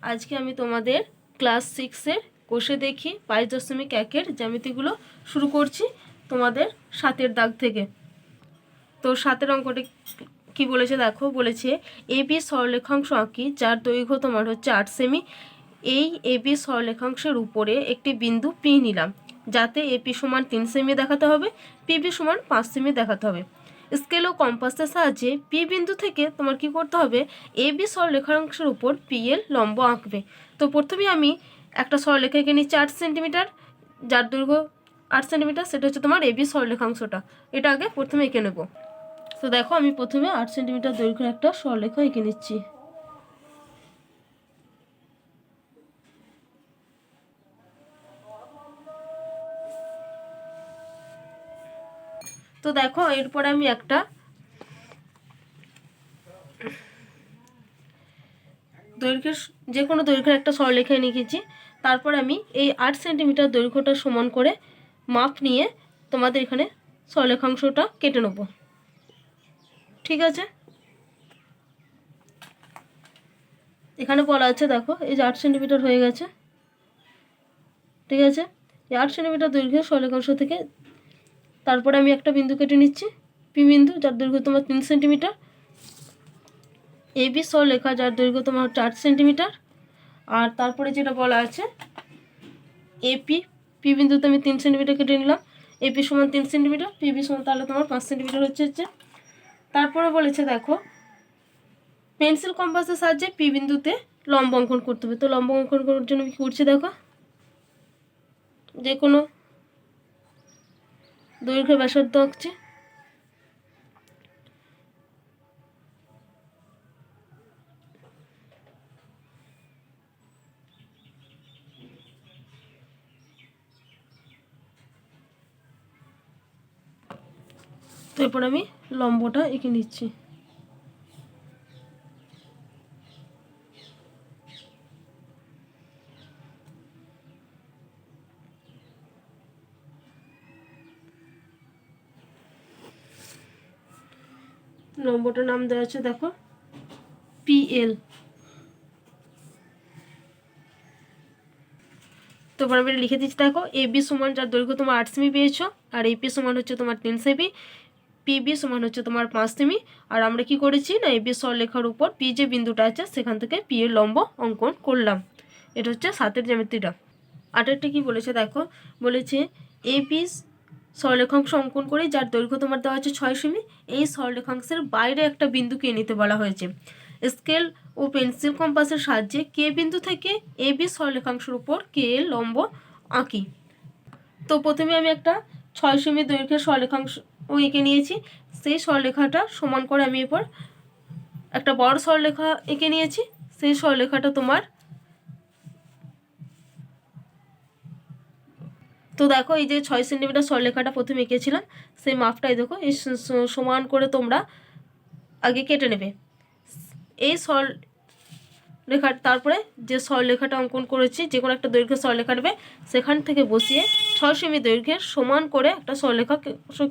আজকে আমি তোমাদের ক্লাস 6-এর কোষে দেখি 5.1-এর জ্যামিতিগুলো শুরু করছি তোমাদের 7-এর দাগ থেকে। তো 7-এর অঙ্কটি কি বলেছে দেখো, বলেছে এবি সরলরেখাংশ আঁকি যার দৈর্ঘ্য তোমার হচ্ছে 8 সেমি। এই এবি সরলরেখাংশের উপরে একটি বিন্দু পি নিলাম, যাতে এপি সমান 3 সেমি দেখাতে হবে, পিবি সমান 5 সেমি দেখাতে হবে। স্কেল ও কম্পাসের সাহায্যে পি বিন্দু থেকে তোমার কি করতে হবে, এবি সরলরেখাংশের উপর পি এর লম্ব আঁকবে। তো প্রথমে আমি একটা সরলরেখা এঁকে নিচ্ছি 8 সেন্টিমিটার, যার দৈর্ঘ্য 8 সেন্টিমিটার, সেটা হচ্ছে তোমার এবি সরলরেখাংশটা। এটা আগে প্রথমে এঁকে নেব। তো দেখো আমি প্রথমে 8 সেন্টিমিটার দৈর্ঘ্যের একটা সরলরেখা এঁকে নিচ্ছি। তো দেখো এরপরে আমি একটা দৈর্ঘ্যের যে কোনো দৈর্ঘ্যের একটা সরলরেখা নিয়েছি। তারপর আমি এই 8 সেন্টিমিটার দৈর্ঘ্যটা সমান করে মাপ নিয়ে তোমাদের এখানে সরলরেখাংশটা কেটে নেব। ঠিক আছে, এখানে বলা আছে দেখো এই যে 8 সেন্টিমিটার হয়ে গেছে। ঠিক আছে, এই 8 সেন্টিমিটার দৈর্ঘ্যের সরলরেখাংশ থেকে তারপরে আমি একটা বিন্দু কেটে নিচ্ছি, পি বিন্দু, যার দৈর্ঘ্য তোমার 3 সেন্টিমিটার। এবি সরলরেখা যার দৈর্ঘ্য তোমার হচ্ছে 8 সেন্টিমিটার। আর তারপরে যেটা বলা আছে এপি, পি বিন্দুতে আমি 3 সেন্টিমিটার কেটে নিলাম। এপি সমান 3 সেন্টিমিটার, পিবি সমান তাহলে তোমার 5 সেন্টিমিটার হচ্ছে। তারপরে বলেছে দেখো পেন্সিল কম্পাসের সাহায্যে পি বিন্দুতে লম্ব অঙ্কন করতে হবে। তো লম্ব অঙ্কন করার জন্য কি করছি দেখো, যে কোনো দৈর্ঘ্য ব্যাসার্ধ আঁকছি। তো এরপর আমি লম্বটা এঁকে নিচ্ছি। লম্বটার নাম দেওয়া আছে দেখো পিএল। তো এবার আমি লিখে দিচ্ছি দেখো এবি সমান যার দৈর্ঘ্য তোমার 8 সেমি পেয়েছো, আর এপি সমান হচ্ছে তোমার 3 সেমি, পিবি সমান হচ্ছে তোমার 5 সেমি। আর আমরা কি করেছি না, এবি সরলরেখার উপর পি যে বিন্দুটা আছে সেখান থেকে পি এর লম্ব অঙ্কন করলাম। এটা হচ্ছে 7-এর জ্যামিতিটা। 8-এরটা কি বলেছে দেখো, বলেছে এবি সরলরেখাংশ অঙ্কন করে যার দৈর্ঘ্য তোমার দেওয়া আছে 6 সেমি। এই সরলরেখাংশের বাইরে একটা বিন্দুকে নিতে বলা হয়েছে। স্কেল ও পেন্সিল কম্পাসের সাহায্যে কে বিন্দু থেকে এবি সরলরেখাংশের উপর কে এর লম্ব আঁকি। তো প্রথমে আমি একটা 6 সেমি দৈর্ঘ্যের সরলরেখাংশ এঁকে নিয়েছি। সেই সরলরেখাটা সমান করে আমি এরপর একটা বড় সরলরেখা এঁকে নিয়েছি। সেই সরলরেখাটা তোমার, তো দেখো এই যে 6 সেন্টিমিটার সরলরেখাটা প্রথমে এঁকেছিলাম, সেই মাপটাই দেখো এই সমান করে তোমরা আগে কেটে নেবে এই সরলরেখা। তারপরে যে সরলরেখাটা অঙ্কন করেছি, যে কোনো একটা দৈর্ঘ্যের সরলরেখা নেবে, সেখান থেকে বসিয়ে 6 সেমি দৈর্ঘ্যের সমান করে একটা সরলরেখা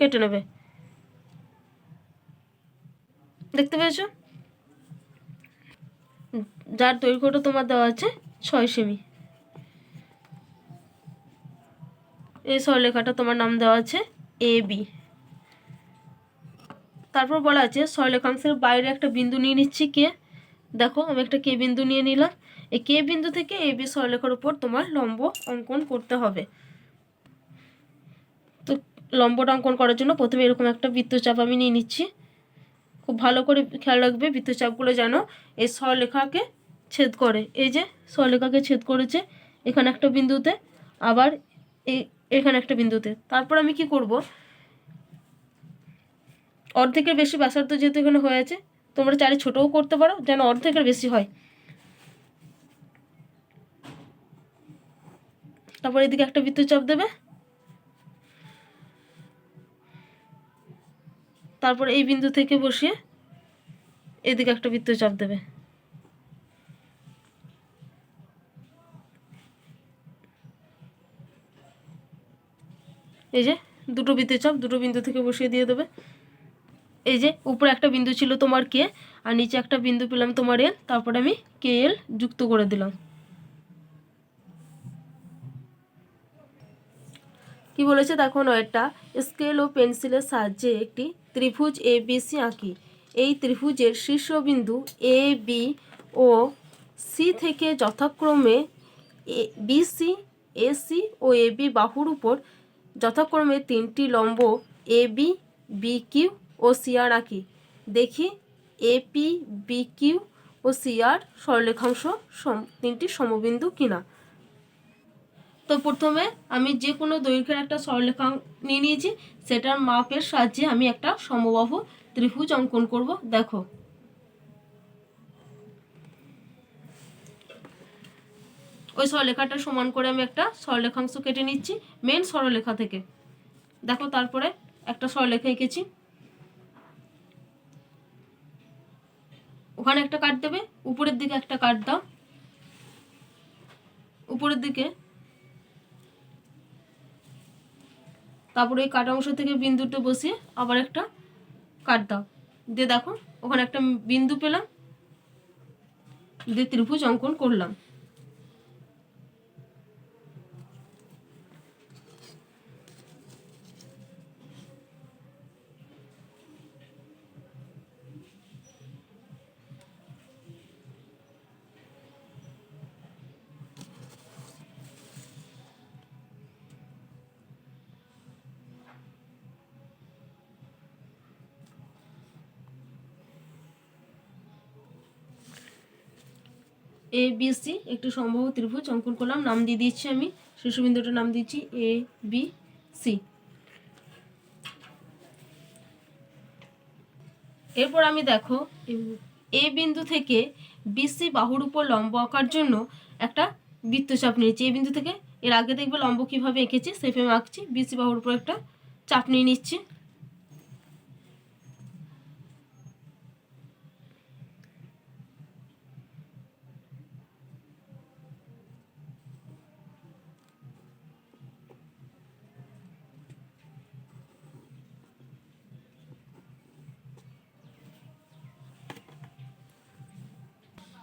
কেটে নেবে। দেখতে পেয়েছো, যার দৈর্ঘ্যটা তোমার দেওয়া আছে 6 সেমি। এই সরলরেখাটা তোমার নাম দেওয়া আছে এ বি। তারপর বলা আছে সরলরেখাংশের বাইরে একটা বিন্দু নিয়ে নিচ্ছি কে। দেখো আমি একটা কে বিন্দু নিয়ে নিলাম। এই কে বিন্দু থেকে এ বি সরলরেখার উপর তোমার লম্ব অঙ্কন করতে হবে। তো লম্বটা অঙ্কন করার জন্য প্রথমে এরকম একটা বৃত্তচাপ আমি নিয়ে নিচ্ছি। খুব ভালো করে খেয়াল রাখবে বৃত্তচাপগুলো যেন এই সরলরেখাকে ছেদ করে। এই যে সরলরেখাকে ছেদ করেছে এখানে একটা বিন্দুতে, আবার এখানে একটা বিন্দুতে। তারপর আমি কি করব, অর্ধেকের বেশি ব্যাসার্ধ যেহেতু এখানে হয়ে আছে, তোমরা চাইলে ছোটও করতে পারো যেন অর্ধেকের বেশি হয়। তারপর এদিকে একটা বৃত্তচাপ দেবে, তারপর এই বিন্দু থেকে বসিয়ে এদিকে একটা বৃত্তচাপ দেবে। এই যে দুটো বৃত্তচাপ দুটো বিন্দু থেকে বসিয়ে দিয়ে দেবে। এই যে উপরে একটা বিন্দু ছিল তোমার কে, আর নিচে একটা বিন্দু পেলাম তোমার এল, তারপরে আমি কে এল যুক্ত করে দিলাম। কি বলেছে দেখো, একটা স্কেল ও পেন্সিলের সাহায্যে একটি ত্রিভুজ এ বি সি আঁকি। এই ত্রিভুজের শীর্ষবিন্দু এ বি ও সি থেকে যথাক্রমে BC, AC O A B বাহুর উপর যথাক্রমে 3টি লম্ব A B, B Q O C আর আঁকি। দেখি এপি, বি কিউ ও সি আর সরলরেখাংশ 3টি সমবিন্দু কিনা। তো প্রথমে আমি যে কোনো দৈর্ঘ্যের একটা সরলরেখা নিয়ে নিয়েছি, সেটার মাপের সাহায্যে আমি একটা সমবাহু ত্রিভুজ অঙ্কন করব। দেখো ওই সরলরেখাটা সমান করে আমি একটা সরলরেখাংশ কেটে নিচ্ছি মেন সরলরেখা থেকে। দেখো তারপরে একটা সরলরেখা এঁকেছি, ওখানে একটা কাট দেবে, উপরের দিকে একটা কাট দাও, উপরের দিকে, তারপরে এই কাটা অংশ থেকে বিন্দুটা বসিয়ে আবার একটা কাট দাও, দিয়ে দেখো ওখানে একটা বিন্দু পেলাম, দিয়ে ত্রিভুজ অঙ্কন করলাম। এ বি সি একটি সমবাহু ত্রিভুজ অঙ্কন করলাম, নাম দিয়ে দিচ্ছি আমি, শীর্ষবিন্দুটার নাম দিচ্ছি এ বি সি। এরপর আমি দেখো এ বিন্দু থেকে বিসি বাহুর উপর লম্ব আঁকার জন্য একটা বৃত্তচাপ নিয়েছি। এই বিন্দু থেকে এর আগে দেখবে লম্ব কিভাবে এঁকেছি সেভাবে আঁকছি, বিসি বাহুর উপর একটা চাপ নিয়ে নিচ্ছি।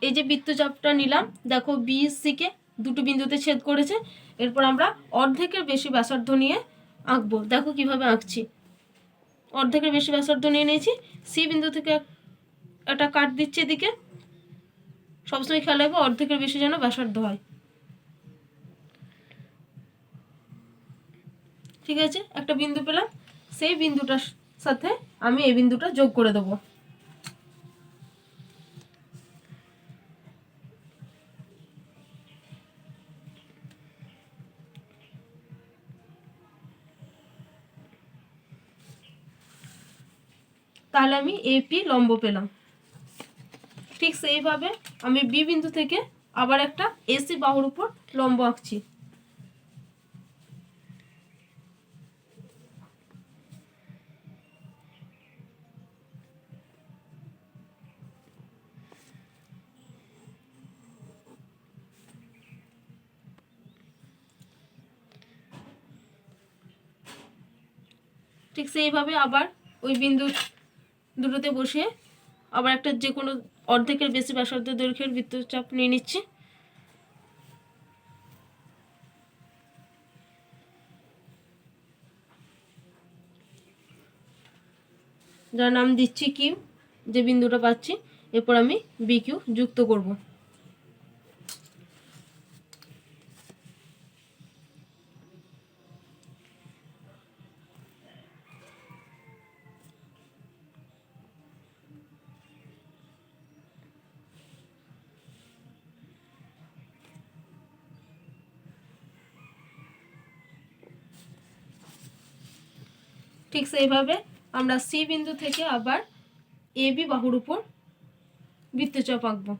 এই যে বৃত্তচাপটা নিলাম, দেখো বিসি কে দুটো বিন্দুতে ছেদ করেছে। এরপর আমরা অর্ধেকের বেশি ব্যাসার্ধ নিয়ে আঁকবো। দেখো কিভাবে আঁকছি, অর্ধেকের বেশি ব্যাসার্ধ নিয়ে নিয়েছি, সি বিন্দু থেকে একটা কাট দিচ্ছি এদিকে। সবসময় খেয়াল রাখবো অর্ধেকের বেশি যেন ব্যাসার্ধ হয়। ঠিক আছে, একটা বিন্দু পেলাম, সেই বিন্দুটার সাথে আমি এই বিন্দুটা যোগ করে দেবো। তাহলে আমি এপি লম্ব পেলাম। ঠিক সেইভাবে আমি বি বিন্দু থেকে আবার একটা এসি বাহুর উপর লম্ব আঁকছি। ঠিক সেইভাবে আবার ওই বিন্দু দুটোতে বসে আবার একটা যে কোনো অর্ধেকের বেশি ব্যাসার্ধ দৈর্ঘ্যের বৃত্তচাপ নিয়ে নিচ্ছি। যার নাম দিচ্ছি কিউ, যে বিন্দুটা পাচ্ছি। এরপর আমি বি কিউ যুক্ত করব। ঠিক সেইভাবে আমরা সি বিন্দু থেকে আবার এ বি বাহুর উপর বৃত্তচাপ আঁকবো।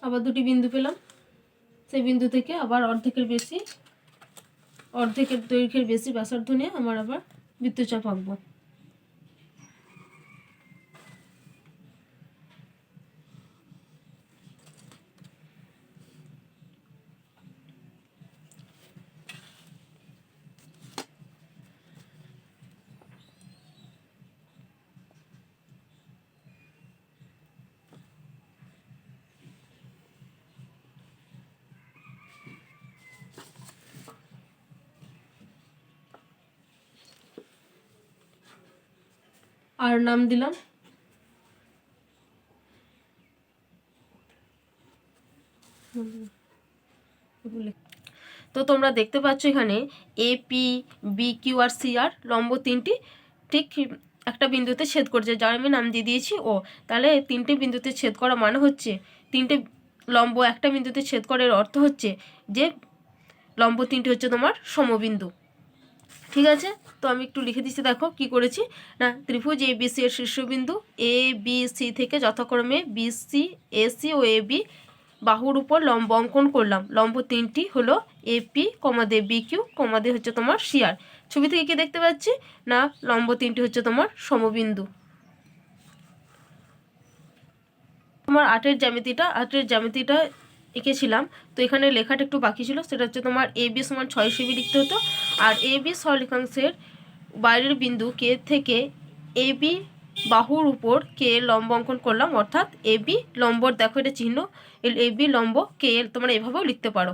আবার দুটি বিন্দু পেলাম, সেই বিন্দু থেকে আবার অর্ধেকের দৈর্ঘ্যের বেশি ব্যাসার্ধ নিয়ে আমার আবার বৃত্তচাপ আঁকবো। আর নাম দিলাম। তো তোমরা দেখতে পাচ্ছ এখানে A P B Q R C আর লম্ব তিনটি ঠিক একটা বিন্দুতে ছেদ করছে, যার আমি নাম দিয়ে দিয়েছি ও। তাহলে তিনটে বিন্দুতে ছেদ করা মানে হচ্ছে তিনটে লম্ব একটা বিন্দুতে ছেদ করার অর্থ হচ্ছে যে লম্ব তিনটি হচ্ছে তোমার সমবিন্দু। ঠিক আছে, তো আমি একটু লিখে দিচ্ছি, দেখো কি করেছি না, ত্রিভুজ এ বি সি এর শীর্ষবিন্দু এ বি সি থেকে যথাক্রমে বি সি এ সি ও এ বি বাহুর উপর লম্ব অঙ্কন করলাম। লম্ব তিনটি হলো এপি কমা দিয়ে বি কিউ কমা দিয়ে হচ্ছে তোমার সিআর। ছবি থেকে কি দেখতে পাচ্ছি না, লম্ব তিনটি হচ্ছে তোমার সমবিন্দু। তোমার আটের জ্যামিতিটা এঁকেছিলাম, তো এখানে লেখাটা একটু বাকি ছিল, সেটা হচ্ছে তোমার এ বি সমান 6 সেমি লিখতে হতো। আর এ বি সরলরেখাংশের বাইরের বিন্দু কে থেকে এ বি বাহুর উপর কে লম্ব অঙ্কন করলাম, অর্থাৎ এ বি লম্বর, দেখো এটা চিহ্ন, এ বি লম্ব কে তোমরা এভাবেও লিখতে পারো।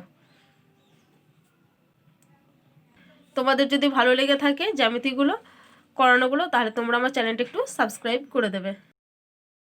তোমাদের যদি ভালো লেগে থাকে জ্যামিতিগুলো করানোগুলো, তাহলে তোমরা আমার চ্যানেলটা একটু সাবস্ক্রাইব করে দেবে।